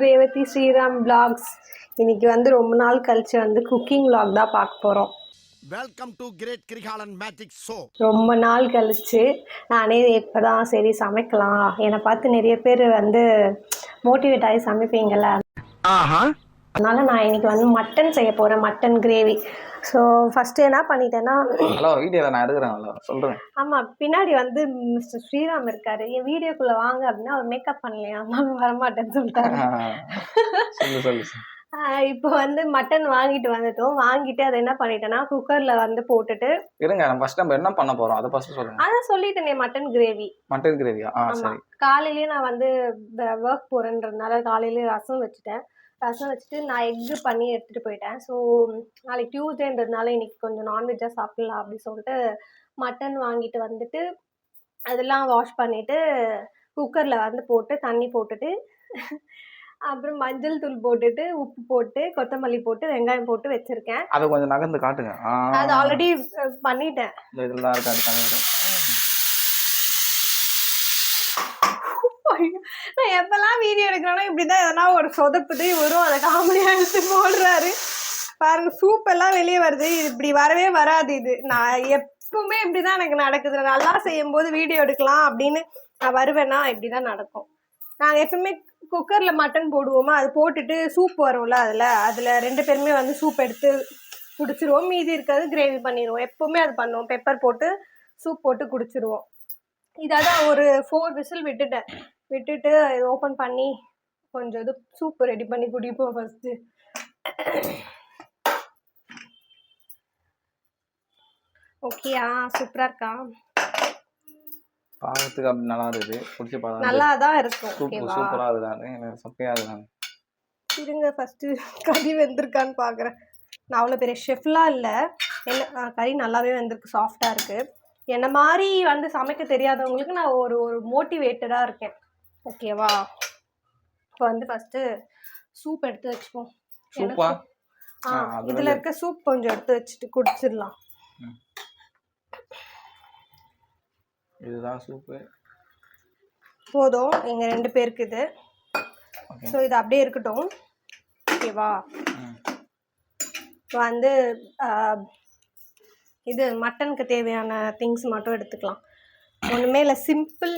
Revathi Sriram vlogs. இன்னைக்கு வந்து ரொம்ப நாள் கழிச்சு வந்து குக்கிங் vlog தான் பார்க்க போறோம். Welcome to great Kirikalan magic show. ரொம்ப நாள் கழிச்சு நானே இப்பதான் சரி சமைக்கலாம். என்னை பார்த்து நிறைய பேர் வந்து மோட்டிவேட் ஆகி சமைப்பீங்கல்ல, அதனால நான் இன்னைக்கு வந்து மட்டன் செய்ய போறேன், மட்டன் கிரேவி. ஸோ ஃபர்ஸ்ட் என்ன பண்ணிட்டேன்னா, ஹலோ வீடியோவில் நான் எடுக்கிறேன். ஹலோ சொல்கிறேன். ஆமாம், பின்னாடி வந்து மிஸ்டர் ஸ்ரீராம் இருக்காரு. என் வீடியோக்குள்ளே வாங்க அப்படின்னா அவர் மேக்கப் பண்ணலையா, அதனால வரமாட்டேன்னு சொல்லிட்டாரு. சொல்லு இப்போ வந்து மட்டன் வாங்கிட்டு வந்துட்டோம். வாங்கிட்டு அதை என்ன பண்ணிட்டேன்னா குக்கரில் வந்து போட்டுட்டு இருங்க. நம்ம ஃபர்ஸ்ட் நம்ம என்ன பண்ண போகிறோம் அதை ஃபர்ஸ்ட் சொல்லுங்க. அதான் சொல்லிட்டேனே, மட்டன் கிரேவி. மட்டன் கிரேவியா? சரி. காலையிலேயே நான் வந்து ஒர்க் போகிறேன்றதுனால காலையிலேயே ரசம் வச்சுட்டேன். ரசம் வச்சுட்டு நான் எக்கு பண்ணி எடுத்துகிட்டு போயிட்டேன். ஸோ நாளைக்கு டியூஸ்டேன்றதுனால இன்னைக்கு கொஞ்சம் நான்வெஜ்ஜாக சாப்பிட்லாம் அப்படின்னு சொல்லிட்டு மட்டன் வாங்கிட்டு வந்துட்டு அதெல்லாம் வாஷ் பண்ணிவிட்டு குக்கரில் வந்து போட்டு தண்ணி போட்டுட்டு அப்புறம் மஞ்சள் தூள் போட்டுட்டு உப்பு போட்டு கொத்தமல்லி போட்டு வெங்காயம் போட்டு வச்சுருக்கேன். அதை கொஞ்சம் நகர்ந்து காட்டுங்க. அது ஆல்ரெடி பண்ணிட்டேன். இதெல்லாம் இருக்காது. நான் எப்பெல்லாம் வீடியோ எடுக்கிறேன்னா இப்படிதான் எதனா ஒரு சொதப்புது வரும், அதை காமெடியா எடுத்து போடுறாரு பாருங்க. சூப் எல்லாம் வெளியே வருது. இது இப்படி வரவே வராது. இது நான் எப்பவுமே இப்படிதான் எனக்கு நடக்குது. நான் நல்லா செய்யும் போது வீடியோ எடுக்கலாம் அப்படின்னு நான் வருவேன்னா இப்படிதான் நடக்கும். நாங்கள் எப்பவுமே குக்கர்ல மட்டன் போடுவோமா, அது போட்டுட்டு சூப் வரும்ல, அதுல 2 பேருமே வந்து சூப் எடுத்து குடிச்சிருவோம். மீதி இருக்கிறது கிரேவி பண்ணிடுவோம். எப்பவுமே அது பண்ணுவோம். பெப்பர் போட்டு சூப் போட்டு குடிச்சிருவோம். இதான் ஒரு 4 விசில் விட்டுட்டு ஓப்பன் பண்ணி கொஞ்சம் இது சூப் ரெடி பண்ணி குடிப்போம் ஃபர்ஸ்ட். ஓகேயா? சூப்பரா இருக்கா? பாவத்துக்கு அப்படி நல்லா இருக்குது. குடிச்சு பார்த்தா நல்லா தான் இருக்கும். ஓகேவா? சூப்பரா இருக்காது, எனக்கு சப்பையா இருக்காங்க. இருங்க ஃபர்ஸ்ட் கறி வெந்திருக்கான்னு பார்க்குறேன். நான் அவ்வளோ பெரிய ஷெஃப்லாம் இல்லை. கறி நல்லாவே வெந்திருக்கு, சாஃப்டாக இருக்குது. என்ன மாதிரி வந்து சமைக்க தெரியாதவங்களுக்கு நான் ஒரு மோட்டிவேட்டடாக இருக்கேன். ஓகேவா? இப்போ வந்து ஃபஸ்ட்டு சூப் எடுத்து வச்சுப்போம். சூப்பா? இதில் இருக்க சூப் கொஞ்சம் எடுத்து வச்சுட்டு குடிச்சிடலாம். இதுதான் சூப்பு போதும் எங்கள் 2 பேருக்கு இது. ஸோ இது அப்படியே இருக்கட்டும். ஓகேவா? இப்போ வந்து இது மட்டனுக்கு தேவையான திங்ஸ் மட்டும் எடுத்துக்கலாம். ஒன்றுமே இல்லை, சிம்பிள்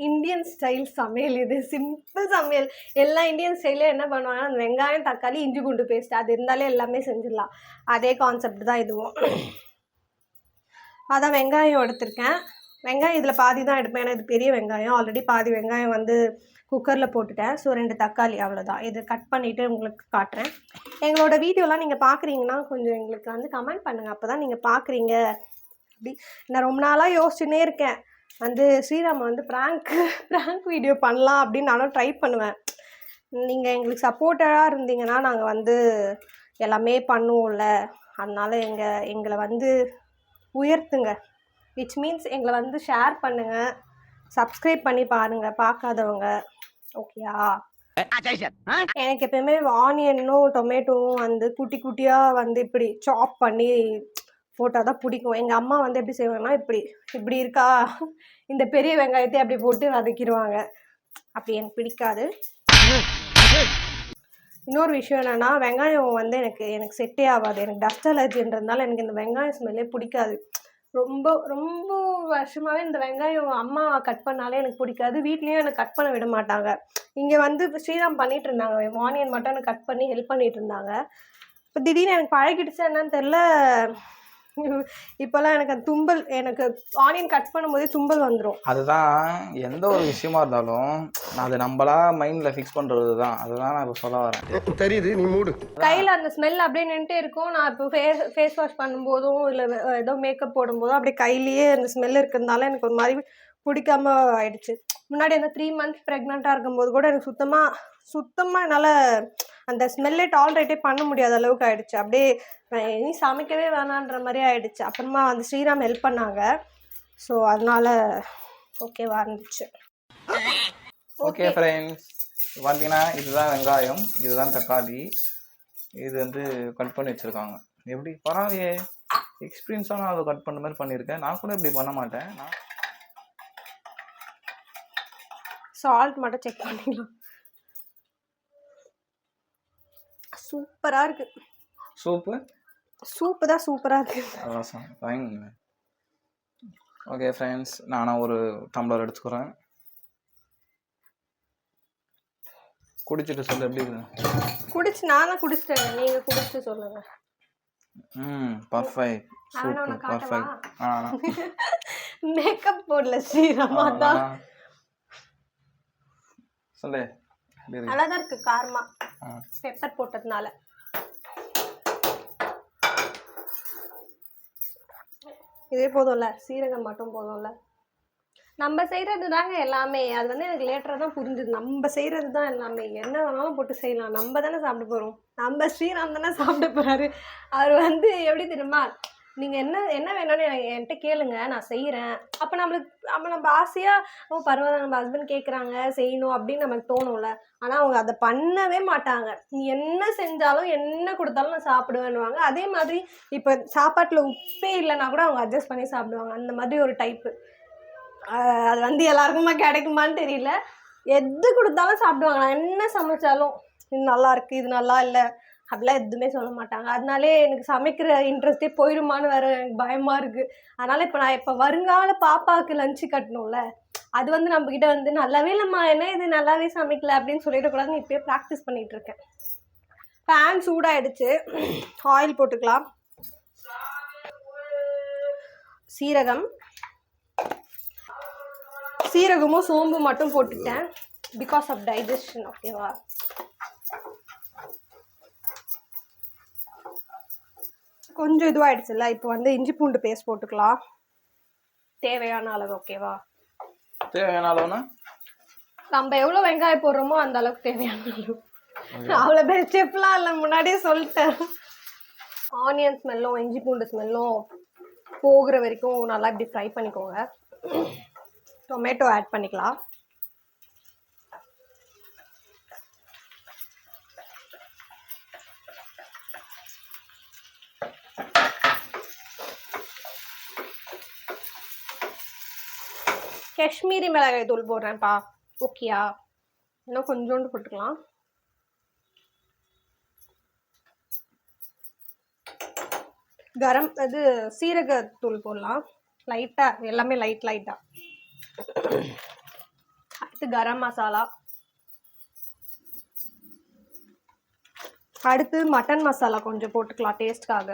இந்தியன் ஸ்டைல் சமையல். இது சிம்பிள் சமையல். எல்லா இந்தியன் ஸ்டைலும் என்ன பண்ணுவாங்கன்னா அந்த வெங்காயம் தக்காளி இஞ்சி பூண்டு பேஸ்ட் அது இருந்தாலே எல்லாமே செஞ்சிடலாம். அதே கான்செப்ட் தான் இதுவும். அதான் வெங்காயம் எடுத்திருக்கேன். வெங்காயம் இதில் பாதி தான் எடுப்பேன், ஏன்னா இது பெரிய வெங்காயம். ஆல்ரெடி பாதி வெங்காயம் வந்து குக்கரில் போட்டுட்டேன். ஸோ 2 தக்காளி, அவ்வளோதான். இது கட் பண்ணிவிட்டு உங்களுக்கு காட்டுறேன். எங்களோட வீடியோலாம் நீங்கள் பார்க்குறீங்கன்னா கொஞ்சம் எங்களுக்கு வந்து கமெண்ட் பண்ணுங்கள். அப்போ தான் நீங்கள் பார்க்குறீங்க. அப்படி நான் ரொம்ப நாளாக யோசிச்சுன்னே இருக்கேன், வந்து ஸ்ரீராம் வந்து ப்ராங்க் வீடியோ பண்ணலாம் அப்படின்னு நானும் ட்ரை பண்ணுவேன். நீங்கள் எங்களுக்கு சப்போர்ட்டராக இருந்தீங்கன்னா நாங்கள் வந்து எல்லாமே பண்ணுவோம்ல. அதனால் எங்களை வந்து உயர்த்துங்க. விச் மீன்ஸ் எங்களை வந்து ஷேர் பண்ணுங்கள், சப்ஸ்கிரைப் பண்ணி பாருங்கள் பார்க்காதவங்க. ஓகேயா? எனக்கு எப்பயுமே ஆனியனும் டொமேட்டோவும் வந்து குட்டி குட்டியாக வந்து இப்படி சாப் பண்ணி போட்டால் தான் பிடிக்கும். எங்கள் அம்மா வந்து எப்படி செய்வாங்கன்னா இப்படி இருக்கா, இந்த பெரிய வெங்காயத்தை அப்படி போட்டு வதக்கிடுவாங்க. அப்படி எனக்கு பிடிக்காது. இன்னொரு விஷயம் என்னென்னா, வெங்காயம் வந்து எனக்கு செட்டே ஆகாது. எனக்கு டஸ்ட் அலர்ஜின்றதுனால எனக்கு இந்த வெங்காயம் ஸ்மெல்லே பிடிக்காது. ரொம்ப ரொம்ப வருஷமாகவே இந்த வெங்காயம் அம்மா கட் பண்ணாலே எனக்கு பிடிக்காது. வீட்லேயும் எனக்கு கட் பண்ண விட மாட்டாங்க. இங்கே வந்து ஸ்ரீராம் பண்ணிகிட்டு இருந்தாங்க, ஆனியன் மட்டும் எனக்கு கட் பண்ணி ஹெல்ப் பண்ணிகிட்டு இருந்தாங்க. இப்போ திடீர்னு எனக்கு பழகிடுச்சா என்னன்னு தெரில, இப்போல்லாம் எனக்கு அந்த தும்பல், எனக்கு ஆனியன் கட் பண்ணும்போதே தும்பல் வந்துடும். அதுதான் எந்த ஒரு விஷயமா இருந்தாலும் அது நம்மளா மைண்டில் ஃபிக்ஸ் பண்ணுறது தான். அதுதான் நான் இப்போ சொல்ல வரேன். தெரியுது, நீ மூடு. கையில் அந்த ஸ்மெல் அப்படியே நின்றுட்டே இருக்கும். நான் இப்போ ஃபேஸ் வாஷ் பண்ணும்போதும் இல்லை ஏதோ மேக்கப் போடும்போதும் அப்படியே கையிலேயே அந்த ஸ்மெல் இருக்கிறதுனால எனக்கு ஒரு மாதிரி பிடிக்காம ஆயிடுச்சு. முன்னாடி அந்த 3 மந்த்ஸ் ப்ரெக்னெண்ட்டாக இருக்கும்போது கூட எனக்கு சுத்தமாக என்னால் அந்த ஸ்மெல்லே டாலரேட்டே பண்ண முடியாத அளவுக்கு ஆயிடுச்சு. அப்படியே இனி சமைக்கவே வேணான்ற மாதிரி ஆயிடுச்சு. அப்புறமா வந்து ஸ்ரீராம் ஹெல்ப் பண்ணாங்க. ஸோ அதனால ஓகேவா இருந்துச்சு. ஓகே ஃப்ரெண்ட்ஸ், பார்த்தீங்கன்னா இதுதான் வெங்காயம், இதுதான் தக்காளி, இது வந்து கட் பண்ணி வச்சுருக்காங்க. எப்படி பரவாயில்லையே, எக்ஸ்பீரியன்ஸாக நான் அதை கட் பண்ண மாதிரி பண்ணியிருக்கேன். நான் கூட இப்படி பண்ண மாட்டேன். சால்ட் மட்டும் செக் பண்ணிக்கலாம். சூப்பராக இருக்குது. சூப்பு தான் சூப்பராக இருக்குது. ரசம் வாங்க. ஓகே ஃப்ரெண்ட்ஸ், நானும் ஒரு டம்ளர் எடுத்துக்கிறேன். குடிச்சிட்டு சொல்லு எப்படி இருக்குது. நானும் குடிச்சிட்டேங்க, நீங்கள் குடிச்சிட்டு சொல்லுங்கள். Perfect, super, perfect. மேக்கப் போடல ஸ்ரீராமா தான். சொல்லு. நல்லா தான் இருக்குது, காரமா பெப்பர் போட்டதுனால. இதே போதும்ல, சீரகம் மட்டும் போதும்ல. நம்ம செய்கிறது தாங்க எல்லாமே. அது வந்து எனக்கு லேட்டராக தான் புரிஞ்சுது. நம்ம செய்கிறது தான் எல்லாமே. என்ன வேணாலும் போட்டு செய்யலாம். நம்ம தானே சாப்பிட போகிறோம். நம்ம ஸ்ரீராம் தானே சாப்பிட போகிறாரு. அவர் வந்து எப்படி தெரியுமா, நீங்கள் என்ன வேணும்னு என்கிட்ட கேளுங்க, நான் செய்கிறேன். அப்போ நம்ம ஆசையாக பரவாயில்ல நம்ம ஹஸ்பண்ட் கேட்குறாங்க செய்யணும் அப்படின்னு நமக்கு தோணும்ல. ஆனால் அவங்க அதை பண்ணவே மாட்டாங்க. நீ என்ன செஞ்சாலும் என்ன கொடுத்தாலும் நான் சாப்பிடுவேன்னுவாங்க. அதே மாதிரி இப்போ சாப்பாட்டில் உப்பே இல்லைன்னா கூட அவங்க அட்ஜஸ்ட் பண்ணி சாப்பிடுவாங்க. அந்த மாதிரி ஒரு டைப்பு. அது வந்து எல்லாருக்குமா கிடைக்குமான்னு தெரியல. எது கொடுத்தாலும் சாப்பிடுவாங்க. நான் என்ன சமைச்சாலும் இது நல்லா இருக்குது, இது நல்லா இல்லை அப்படிலாம் எதுவுமே சொல்ல மாட்டாங்க. அதனாலே எனக்கு சமைக்கிற இன்ட்ரெஸ்ட்டே போயிடுமான்னு வேறு எனக்கு பயமாக இருக்குது. அதனால் இப்போ வருங்கால பாப்பாவுக்கு லஞ்சு கட்டணும்ல, அது வந்து நம்மக்கிட்ட வந்து நல்லாவே இல்லைம்மா என்ன இது நல்லாவே சமைக்கல அப்படின்னு சொல்லிடக்கூடாதுன்னு இப்போயே ப்ராக்டிஸ் பண்ணிகிட்ருக்கேன். பேன் சூடாகிடுச்சு, ஆயில் போட்டுக்கலாம். சீரகமும் சோம்பு மட்டும் போட்டுட்டேன் பிகாஸ் ஆஃப் டைஜஷன். ஓகேவா? கொஞ்சம் இதுவாகிடுச்சுல்ல, இப்போ வந்து இஞ்சி பூண்டு பேஸ்ட் போட்டுக்கலாம் தேவையான அளவு. ஓகேவா? தேவையான அளவுனா நம்ம எவ்வளோ வெங்காயம் போடுறோமோ அந்த அளவுக்கு தேவையான அளவு. அவ்வளோ பேர் ஸ்டெப்லாம் இல்லை, முன்னாடியே சொல்லிட்டேன். ஆனியன் ஸ்மெல்லும் இஞ்சி பூண்டு ஸ்மெல்லும் போகிற வரைக்கும் நல்லா இப்படி ஃப்ரை பண்ணிக்கோங்க. டொமேட்டோ ஆட் பண்ணிக்கலாம். காஷ்மீரி மிளகாய் தூள் போடுறேன்ப்பா. ஓகேயா? இன்னும் கொஞ்சோண்டு போட்டுக்கலாம். சீரகத்தூள் போடலாம் லைட்டாக, எல்லாமே லைட்டாக. அடுத்து கரம் மசாலா. அடுத்து மட்டன் மசாலா கொஞ்சம் போட்டுக்கலாம் டேஸ்ட்காக.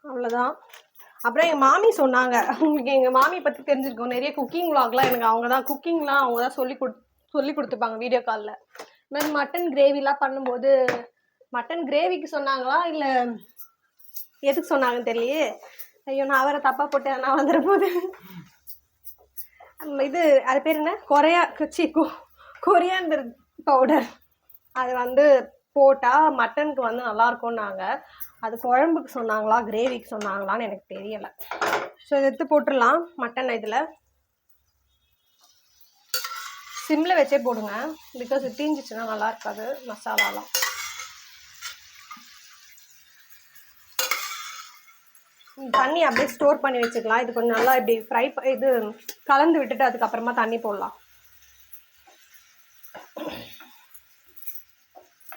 அவ்வளோதான். அப்புறம் எங்கள் மாமி சொன்னாங்க, உங்களுக்கு எங்கள் மாமி பற்றி தெரிஞ்சிருக்கோம், நிறைய குக்கிங் விளாக்லாம் எனக்கு அவங்க தான் சொல்லி கொடுத்துப்பாங்க வீடியோ காலில். இது மாதிரி மட்டன் கிரேவிலாம் பண்ணும்போது, மட்டன் கிரேவிக்கு சொன்னாங்களா இல்லை எதுக்கு சொன்னாங்கன்னு தெரியலையே. ஐயோ, நான் அவரை தப்பாக போட்டு நான் வந்துட போது. இது அது பேர் என்ன, கொரியாண்டர் பவுடர். அது வந்து போட்டால் மட்டனுக்கு வந்து நல்லாயிருக்கும்னாங்க. அது குழம்புக்கு சொன்னாங்களா கிரேவிக்கு சொன்னாங்களான்னு எனக்கு தெரியலை. ஸோ இதை எடுத்து போட்டுடலாம். மட்டன் இதில் சிம்மில் வச்சே போடுங்க, பிகாஸ் இது தீஞ்சிச்சுன்னா நல்லா இருக்காது மசாலாலாம். தண்ணி அப்படியே ஸ்டோர் பண்ணி வச்சுக்கலாம். இது கொஞ்சம் நல்லா இப்படி இது கலந்து விட்டுட்டு அதுக்கப்புறமா தண்ணி போடலாம்.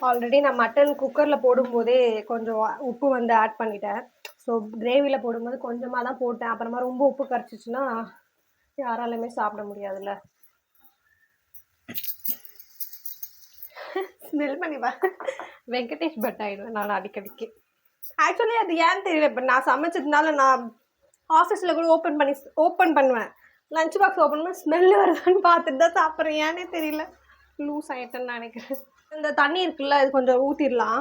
ஆல்ரெடி நான் மட்டன் குக்கரில் போடும்போதே கொஞ்சம் உப்பு வந்து ஆட் பண்ணிட்டேன். ஸோ கிரேவியில் போடும்போது கொஞ்சமாக தான் போட்டேன். அப்புறமா ரொம்ப உப்பு கரைச்சிச்சுன்னா யாராலுமே சாப்பிட முடியாதுல்ல. ஸ்மெல் பண்ணிப்பா, வெங்கடேஷ் பட் ஆகிடுவேன் நான் அடிக்கடிக்கு. ஆக்சுவலி அது ஏன்னு தெரியல. இப்போ நான் சமைச்சதுனால நான் ஆஃபீஸில் கூட ஓப்பன் பண்ணுவேன். லஞ்ச் பாக்ஸ் ஓப்பன் பண்ணி ஸ்மெல்லு வருதான்னு பார்த்துட்டு தான் சாப்பிட்றேன். ஏன்னே தெரியல, லூஸ் ஆகிட்டேன்னு நினைக்கிறேன். இந்த தண்ணி இருக்குல்ல, இது கொஞ்சம் ஊற்றிடலாம்.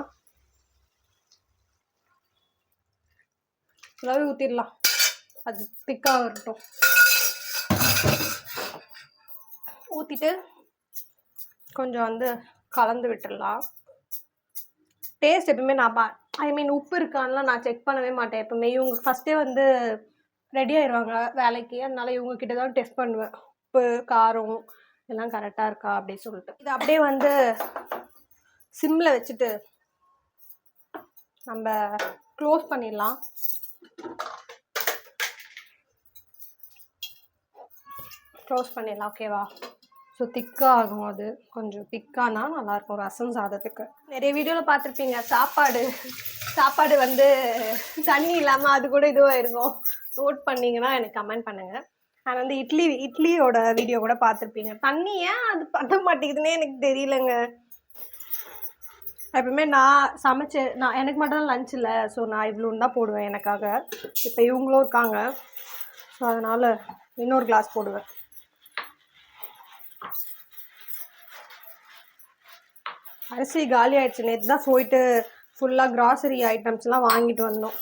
ஃபுல்லாகவே ஊற்றிடலாம், அது திக்காக வரட்டும். ஊற்றிட்டு கொஞ்சம் வந்து கலந்து விட்டுடலாம். டேஸ்ட் எப்பவுமே உப்பு இருக்கான்லாம் நான் செக் பண்ணவே மாட்டேன் எப்பவுமே. இவங்க ஃபஸ்ட்டே வந்து ரெடி ஆயிடுவாங்க வேலைக்கு, அதனால இவங்கக்கிட்ட தான் டெஸ்ட் பண்ணுவேன் உப்பு காரம் எல்லாம் கரெக்டாக இருக்கா அப்படின்னு சொல்லிட்டு. இது அப்படியே வந்து சிம்மில் வச்சுட்டு நம்ம க்ளோஸ் பண்ணிடலாம். ஓகேவா? ஸோ திக்காக ஆகும். அது கொஞ்சம் திக்கானா நல்லாயிருக்கும் ரசம் சாதத்துக்கு. நிறைய வீடியோவில் பார்த்துருப்பீங்க சாப்பாடு வந்து தண்ணி இல்லாமல் அது கூட இதுவாக இருக்கும். நோட் பண்ணிங்கன்னா எனக்கு கமெண்ட் பண்ணுங்கள். நான் வந்து இட்லியோட வீடியோ கூட பார்த்துருப்பீங்க. தண்ணி ஏன் அது பண்ண மாட்டேங்குதுன்னே எனக்கு தெரியலங்க. எப்பவுமே நான் எனக்கு மட்டும் லஞ்ச் இல்லை, ஸோ நான் இவ்வளோன்னு தான் போடுவேன் எனக்காக. இப்போ இவங்களும் இருக்காங்க, ஸோ அதனால் இன்னொரு கிளாஸ் போடுவேன். அரிசி காலி ஆயிடுச்சு. நேற்று தான் போயிட்டு ஃபுல்லாக கிராசரி ஐட்டம்ஸ்லாம் வாங்கிட்டு வந்தோம்.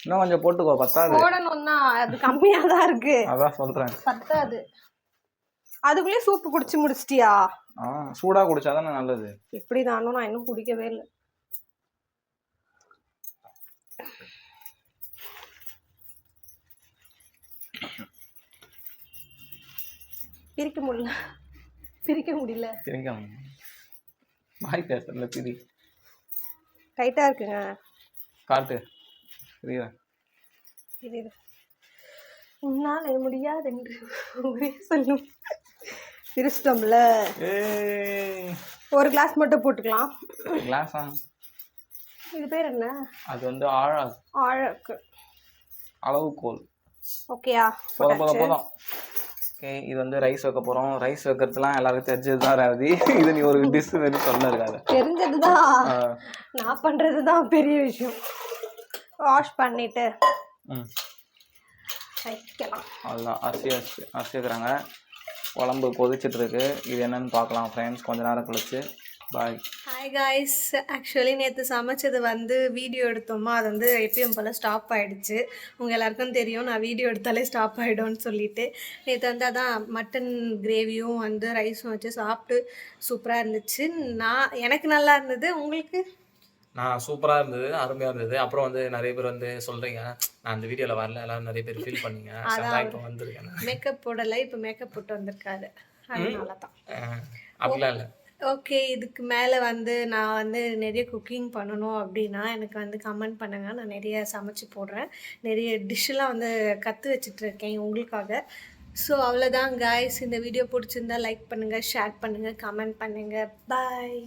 இன்னும் கொஞ்சம் போட்டுக்கோ, பத்தாது. போடணும்னா அது கம்மியாக தான் இருக்கு. அதான் சொல்றேன், பத்தாது. அதுக்குள்ளேயே சூப்பு குடிச்சு முடிச்சிட்டியா? சூடா குடிச்சாதானே நல்லது. எப்படி தானோ நான் இன்னும் குடிக்கவே இல்லை. பிரிக்க முடியல. வாய் பேசல, பிரி டைட்டாக இருக்குங்க. காட்டு பிரியா. உன்னால முடியாது என்று ஒரே சொல்லும். பிரிச்சிட்டோம்ல. ஒரு கிளாஸ் மட்டும் போட்டுக்கலாம். கிளாஸா? இது பேர் என்ன? அது வந்து ஆழக்கு அளவுகோல். ஓகேயா? போதும். ஓகே, இது வந்து ரைஸ் வைக்க போகிறோம். ரைஸ் வைக்கிறதுலாம் எல்லாருக்கும் தெரிஞ்சது தான் ரேவதி. இது நீ ஒரு டிஷ் வேணும் சொன்ன இருக்காது. தெரிஞ்சது தான், நான் பண்ணுறது தான் பெரிய விஷயம். வாஷ் பண்ணிட்டு வைக்கலாம். அதுதான் அரிசி வைக்கிறாங்க. குழம்பு கொதிச்சுட்டு இருக்கு. இது என்னன்னு பார்க்கலாம் ஃப்ரெண்ட்ஸ் கொஞ்ச நேரம் கழிச்சு. பாய். Hi guys. ஆக்சுவலி நேற்று சமைச்சது வந்து வீடியோ எடுத்தோமா, அது வந்து எப்பயும் போல் ஸ்டாப் ஆகிடுச்சு. உங்கள் எல்லாருக்கும் தெரியும் நான் வீடியோ எடுத்தாலே ஸ்டாப் ஆகிடும்னு சொல்லிட்டு. நேற்று வந்து அதான் மட்டன் கிரேவியும் வந்து ரைஸும் வச்சு சாப்பிட்டு சூப்பராக இருந்துச்சு. எனக்கு நல்லா இருந்தது. உங்களுக்கு? நான் சூப்பராக இருந்தது, அருமையாக இருந்தது. அப்புறம் வந்து நிறைய பேர் வந்து சொல்கிறீங்க நான் அந்த வீடியோவில் வரல, எல்லாரும் நிறைய பேர் ஃபீல் பண்ணீங்க. அதான் இப்போ வந்திருக்கேன். மேக்கப் போடலை, இப்போ மேக்கப் போட்டு வந்திருக்காரு, அதனால தான். அப்படிலாம் இல்லை. ஓகே, இதுக்கு மேலே வந்து நான் வந்து நிறைய குக்கிங் பண்ணணும் அப்படின்னா எனக்கு வந்து கமெண்ட் பண்ணுங்கள். நான் நிறைய சமைச்சு போடுறேன். நிறைய டிஷ்ஷெலாம் வந்து கற்று வச்சிட்ருக்கேன் உங்களுக்காக. ஸோ அவ்வளோதான் காய்ஸ். இந்த வீடியோ பிடிச்சிருந்தா லைக் பண்ணுங்கள், ஷேர் பண்ணுங்கள், கமெண்ட் பண்ணுங்கள். பாய்.